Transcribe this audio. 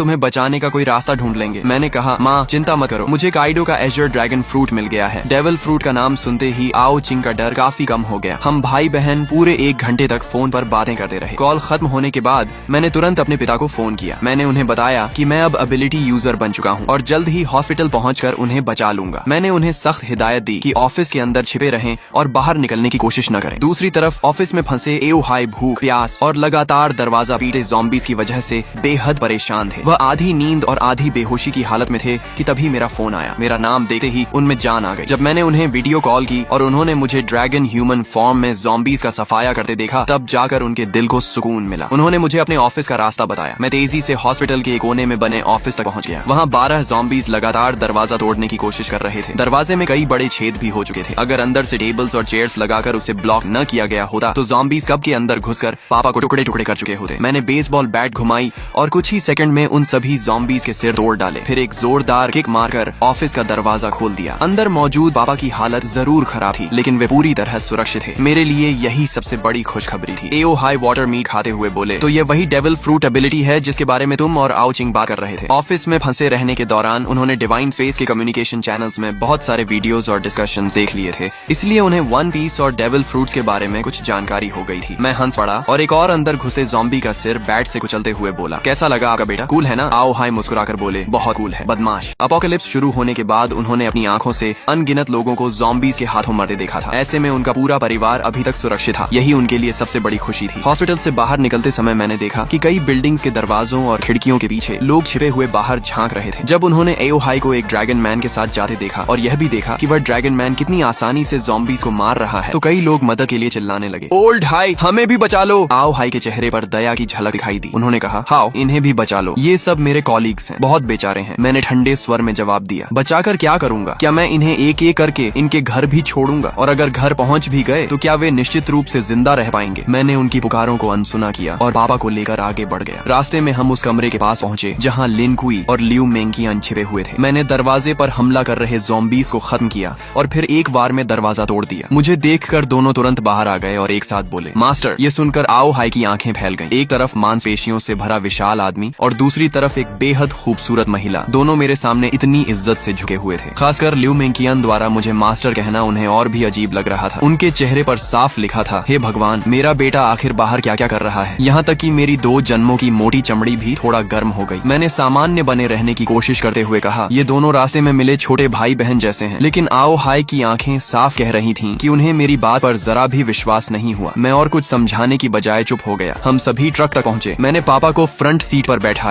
तुम्हें बचाने का कोई रास्ता ढूंढ लेंगे। मैंने कहा माँ चिंता मत करो, मुझे काइडो का एजर ड्रैगन फ्रूट मिल गया है। डेविल फ्रूट का नाम सुनते ही आओ चिंग का डर काफी कम हो गया। हम भाई बहन पूरे 1 घंटे तक फोन पर बातें करते रहे। कॉल खत्म होने के बाद मैंने तुरंत अपने पिता को फोन किया। मैंने उन्हें बताया कि मैं अब एबिलिटी यूजर बन चुका हूँ और जल्द ही हॉस्पिटल पहुँचकर उन्हें बचा लूंगा। मैंने उन्हें सख्त हिदायत दी कि ऑफिस के अंदर छिपे रहें और बाहर निकलने की कोशिश न करें। दूसरी तरफ ऑफिस में फंसे एओहाई भूख, प्यास और लगातार दरवाजा पीटे ज़ॉम्बीज़ की वजह से बेहद परेशान थे। वह आधी नींद और आधी बेहोशी की हालत में थे कि तभी मेरा फोन आया। मेरा नाम देखते ही उनमें जान आ गई। जब मैंने उन्हें वीडियो कॉल की और उन्होंने मुझे ड्रैगन ह्यूमन फॉर्म में ज़ॉम्बीज़ का सफाया करते देखा, तब जाकर उनके दिल को सुकून मिला। उन्होंने मुझे अपने ऑफिस का रास्ता बताया। मैं तेजी से हॉस्पिटल के कोने में बने ऑफिस तक पहुंच गया। वहाँ 12 ज़ॉम्बीज़ लगातार दरवाजा तोड़ने की कोशिश कर रहे थे। दरवाजे में कई बड़े छेद भी हो चुके थे। अगर अंदर से टेबल्स और चेयर्स लगाकर उसे ब्लॉक न किया गया होता तो ज़ॉम्बीज़ कब के अंदर घुसकर पापा को टुकड़े टुकड़े कर चुके होते। मैंने बेसबॉल बैट घुमाई और कुछ ही सेकंड में उन सभी ज़ॉम्बीज़ के सिर तोड़ डाले। फिर एक जोरदार किक मारकर ऑफिस का दरवाजा खोल दिया। अंदर मौजूद पापा की हालत जरूर खराब थी, लेकिन वे पूरी तरह सुरक्षित थे। मेरे लिए यही सबसे बड़ी खुशखबरी थी। एओहाई वाटर मीट खाते हुए बोले, तो ये वही डेविल फ्रूट एबिलिटी है जिसके बारे में तुम और आओ चिंग बात कर रहे थे। ऑफिस में फंसे रहने के दौरान उन्होंने डिवाइन स्पेस के कम्युनिकेशन चैनल्स में बहुत सारे वीडियोस और डिस्कशंस देख लिए थे, इसलिए उन्हें वन पीस और डेविल फ्रूट्स के बारे में कुछ जानकारी हो गई थी। मैं हंस पड़ा और एक और अंदर घुसे ज़ॉम्बी का सिर बैट से कुचलते हुए बोला, कैसा लगा आपका बेटा? कूल है ना? आओहाई मुस्कुराकर बोले, बहुत कूल है बदमाश। अपोकलिप्स शुरू होने के बाद उन्होंने अपनी आंखों से अनगिनत लोगों को ज़ॉम्बीज़ के हाथों मरते देखा था। ऐसे में उनका पूरा परिवार अभी तक सुरक्षित था। यही उनके लिए सबसे बड़ी खुशी थी। हॉस्पिटल से बाहर निकलते समय मैंने देखा कि कई बिल्डिंग्स के दरवाजों और खिड़कियों के पीछे लोग छिपे हुए बाहर झांक रहे थे। जब उन्होंने एओहाई को एक ड्रैगन मैन के साथ जाते देखा और यह भी देखा कि वह ड्रैगन मैन कितनी आसानी से ज़ॉम्बीज़ को मार रहा है, तो कई लोग मदद के लिए चिल्लाने लगे, ओल्ड हाई हमें भी बचा लो। आओहाई के चेहरे पर दया की झलक दिखाई दी। उन्होंने कहा, हाओ इन्हें भी बचा लो, ये सब मेरे कॉलीग्स हैं, बहुत बेचारे हैं। मैंने ठंडे स्वर में जवाब दिया, बचाकर क्या करूंगा? क्या मैं इन्हें एक एक करके इनके घर भी छोड़ूंगा? और अगर घर पहुंच भी गए तो क्या वे निश्चित रूप से जिंदा रह पाएंगे? मैंने उनकी पुकारों को अनसुना किया और पापा को लेकर आगे बढ़ गया। रास्ते में हम उस कमरे के पास पहुंचे जहां लिन कुई और लियू मेंगियन छिपे हुए थे। मैंने दरवाजे पर हमला कर रहे ज़ॉम्बीज़ को खत्म किया और फिर एक बार में दरवाजा तोड़ दिया। मुझे देखकर दोनों तुरंत बाहर आ गए और एक साथ बोले, मास्टर। ये सुनकर आओहाई की आंखें फैल गईं। एक तरफ मांसपेशियों से भरा विशाल आदमी और दूसरी तरफ एक बेहद खूबसूरत महिला, दोनों मेरे सामने इतनी इज्जत से झुके हुए थे। खासकर लियू मेंगियन द्वारा मुझे मास्टर कहना उन्हें और भी अजीब लग रहा था। उनके चेहरे पर साफ लिखा था, हे भगवान, मेरा बेटा आखिर बाहर क्या क्या कर रहा है। यहाँ तक कि मेरी 2 जन्मों की मोटी चमड़ी भी थोड़ा गर्म हो गई। मैंने सामान्य बने रहने की कोशिश करते हुए कहा, ये दोनों रास्ते में मिले छोटे भाई बहन जैसे हैं। लेकिन आओहाई की आंखें साफ कह रही थीं कि उन्हें मेरी बात पर जरा भी विश्वास नहीं हुआ। मैं और कुछ समझाने की बजाय चुप हो गया। हम सभी ट्रक तक पहुंचे। मैंने पापा को फ्रंट सीट पर बैठाया।